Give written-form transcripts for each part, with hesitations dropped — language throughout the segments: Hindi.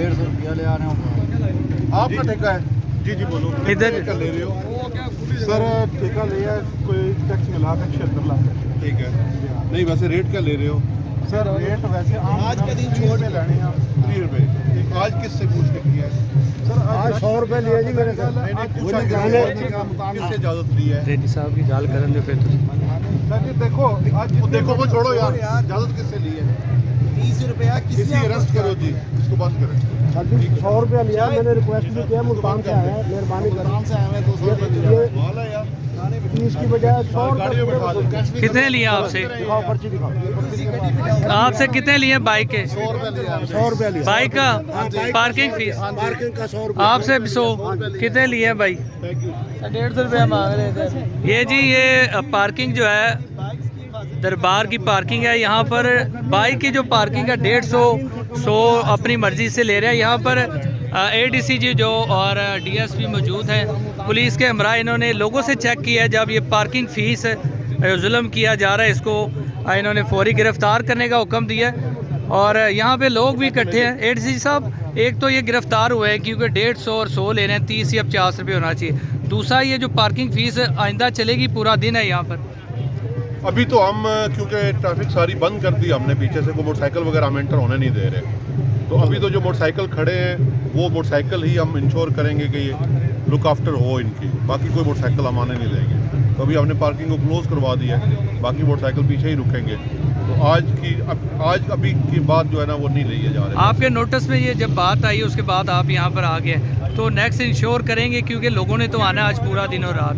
150 रुपया ले आ रहे हो। आपका ठेका है? जी जी बोलो। इधर ठेका ले रहे हो? सर ठेका लिया कोई टैक्स मिला के 76 लाख। ठीक है, नहीं वैसे रेट क्या ले रहे हो? सर रेट वैसे आज का दिन छोड़ में लेने हैं 3 रुपये। आज किससे पूछ के किया है? सर आज 100 रुपये लिए जी मेरे से। किससे इजाजत ली है? रेड्डी साहब की गाल करन दे फिर देखो आज देखो वो छोड़ो यार, इजाजत किससे ली है? 30 रुपया किसी अरेस्ट करो जी, इसको बंद करें। 100 रुपया लिया, मैंने रिक्वेस्ट भी किया, मुल्तान से आया है, मेहरबानी करें। माला यार 30 की बजाय 100 गाड़ियों में बैठा दो। कितने लिए आपसे? दिखाओ, पर्ची दिखाओ। आपसे कितने लिए बाइक के? 100 रुपया लिया। बाइक का पार्किंग फीस पार्किंग का 100 रुपया। आपसे 100 कितने लिए भाई? 150 रुपया मांग रहे थे। ये जी ये पार्किंग जो है दरबार की पार्किंग है। यहाँ पर बाइक की जो पार्किंग है 150 अपनी मर्जी से ले रहे हैं। यहाँ पर ADC जी जो और DSP मौजूद हैं, पुलिस के हमरा इन्होंने लोगों से चेक किया है। जब ये पार्किंग फ़ीस जुल्म किया जा रहा है, इसको इन्होंने फौरी गिरफ़्तार करने का हुक्म दिया है। और यहाँ पे लोग भी इकट्ठे हैं। ADC साहब, एक तो ये गिरफ़्तार हुए हैं क्योंकि 150 और 100 ले रहे हैं, 30 या 50 रुपये होना चाहिए। दूसरा ये जो पार्किंग फ़ीस आइंदा चलेगी, पूरा दिन है यहाँ पर। अभी तो हम क्योंकि ट्रैफिक सारी बंद कर दी हमने, पीछे से कोई मोटरसाइकिल वगैरह हम एंटर होने नहीं दे रहे। तो अभी तो जो मोटरसाइकिल खड़े हैं वो मोटरसाइकिल ही हम इंश्योर करेंगे कि ये लुक आफ्टर हो इनकी, बाकी कोई मोटरसाइकिल हम आने नहीं देंगे। तो अभी हमने पार्किंग को क्लोज़ करवा दिया है, बाकी मोटरसाइकिल पीछे ही रुकेंगे। तो आज अभी की बात जो है ना वो नहीं लिए जा रहे। आपके नोटिस में ये जब बात आई उसके बाद आप यहाँ पर आ गए, तो नेक्स्ट इंश्योर करेंगे क्योंकि लोगों ने तो आना आज पूरा दिन और रात।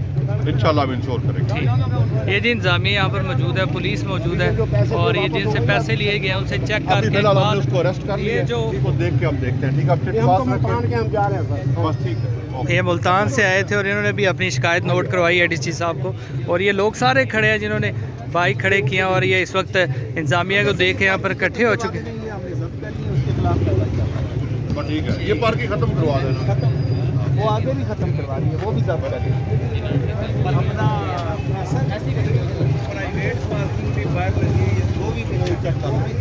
इंशाल्लाह हम इंश्योर करेंगे। ठीक, ये जी इंतजामिया यहाँ पर मौजूद है, पुलिस मौजूद है, और ये जिनसे पैसे लिए गए उनसे चेक करके फिलहाल हमने उसको अरेस्ट कर लिया, जो को देख के हम देखते हैं। ठीक है, अपने पास रखें। हम जा रहे हैं सर। बस ठीक है। ये मुल्तान से आए थे और इन्होंने भी अपनी शिकायत नोट करवाई ADC साहब को। और ये लोग सारे खड़े हैं जिन्होंने बाइक खड़े किया, और ये इस वक्त इंतजामिया को देख के यहाँ पर इकट्ठे हो चुके हैं। ठीक है, ये पार्किंग खत्म करवा देना। वो आगे भी खत्म करवा दी है, वो भी जब्त कर अपना प्राइवेट पार्किंग भी बाहर लगी है, वो भी चेक करना।